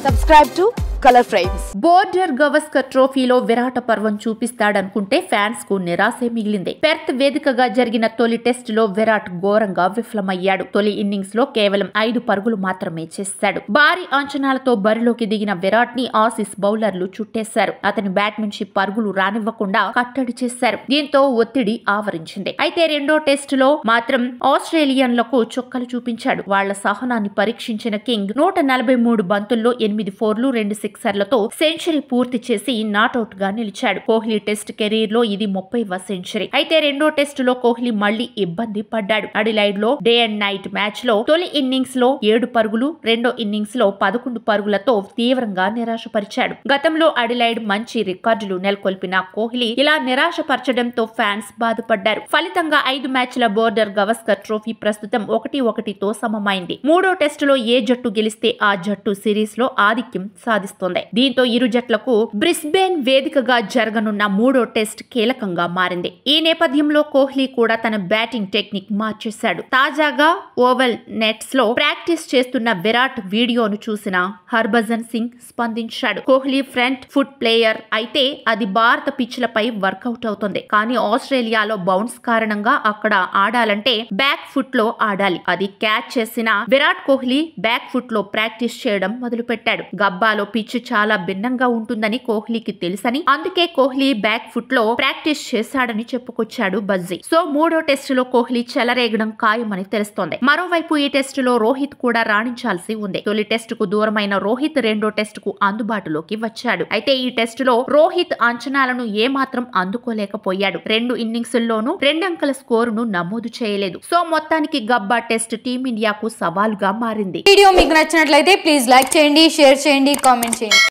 Subscribe to Color Frames. Border Gavaskar ట్రోఫీలో విరాట పర్వం చూపిస్తాడనుకుంటే fans కు నిరాశే మిగిలింది. పెర్త్ వేదికగా జరిగిన తొలి టెస్ట్ లో విరాట్ ఘోరంగా విఫలమయ్యాడు. తొలి ఇన్నింగ్స్ లో కేవలం 5 పరుగులు మాత్రమే చేశాడు. భారీ అంచనాలతో బరిలోకి దిగిన విరాట్ ని ఆసీస్ బౌలర్లు చుట్టేశారు. అతని బ్యాట్ నుంచి పరుగులు రానివ్వకుండా కట్టడి చేశారు. దీంతో ఒత్తిడి ఆవరించింది. అయితే రెండో టెస్ట్ లో మాత్రం ఆస్ట్రేలియన్లకు చుక్కలు చూపించాడు. వాళ్ల సహనాన్ని పరీక్షించిన కింగ్ 143 బంతుల్లో 8 ఫోర్లు 2 సిక్సర్లతో సెంచరీ పూర్తి చేసి నాట్అవుట్ గా నిలిచాడు. కోహ్లీ టెస్ట్ కెరీర్ లో ఇది 30వ సెంచరీ. అయితే రెండో టెస్ట్ లో కోహ్లీ మళ్లీ ఇబ్బంది పడ్డాడు. అడిలైడ్ లో డే అండ్ నైట్ మ్యాచ్ లో తొలి ఇన్నింగ్స్ లో 7 పరుగులు, రెండో ఇన్నింగ్స్ లో 11 పరుగులతో తీవ్రంగా నిరాశపరిచాడు. గతంలో అడిలైడ్ మంచి రికార్డులు నెలకొల్పిన కోహ్లీ ఇలా నిరాశపరచడంతో ఫ్యాన్స్ బాధపడ్డారు. ఫలితంగా 5 మ్యాచ్ల బోర్డర్ గవస్కర్ ట్రోఫీ ప్రస్తుతం 1-1తో సమమైంది. మూడో టెస్ట్ లో ఏ జట్టు గెలిస్తే ఆ జట్టు సిరీస్ లో ఆధిక్యం సాధిస్తుంది. దీంతో ఇరు జట్లకు బ్రిస్బేన్ వేదికగా జరగనున్న మూడో టెస్ట్ కీలకంగా మారింది. ఈ నేపథ్యంలో కోహ్లీ కూడా తన బ్యాటింగ్ టెక్నిక్ మార్చేశాడు. తాజాగా ఓవల్ నెట్స్ లో ప్రాక్టీస్ చేస్తున్న విరాట్ వీడియోను చూసిన హర్భజన్ సింగ్ స్పందించాడు. కోహ్లీ ఫ్రంట్ ఫుట్ ప్లేయర్ అయితే అది భారత పిచ్లపై వర్కౌట్ అవుతుంది. కానీ ఆస్ట్రేలియాలో బౌన్స్ కారణంగా అక్కడ ఆడాలంటే బ్యాక్ ఫుట్ లో ఆడాలి. అది క్యాచ్ చేసిన విరాట్ కోహ్లీ బ్యాక్ ఫుట్ లో ప్రాక్టీస్ చేయడం మొదలుపెట్టాడు. గబ్బాలో పిచ్ చాలా భిన్నంగా ఉంటుందని కోహ్లీకి తెలుసని, అందుకే కోహ్లీ బ్యాక్ ఫుట్ లో ప్రాక్టీస్ చేశాడని చెప్పుకొచ్చాడు బజ్జీ. సో మూడో టెస్ట్ లో కోహ్లీ చెలరేగడం ఖాయమని తెలుస్తోంది. మరోవైపు ఈ టెస్ట్ లో రోహిత్ కూడా రాణించాల్సి ఉంది. తొలి టెస్ట్ కు దూరమైన రోహిత్ రెండో టెస్ట్ కు అందుబాటులోకి వచ్చాడు. అయితే ఈ టెస్ట్ లో రోహిత్ అంచనాలను ఏమాత్రం అందుకోలేకపోయాడు. 2 ఇన్నింగ్స్ల్లోనూ 2 అంకెల స్కోరును నమోదు చేయలేదు. సో మొత్తానికి గబ్బా టెస్ట్ టీమిండియాకు సవాలుగా మారింది. వీడియో మీకు నచ్చినట్లయితే ప్లీజ్ లైక్ చేయండి, షేర్ చేయండి, కామెంట్ చేయండి.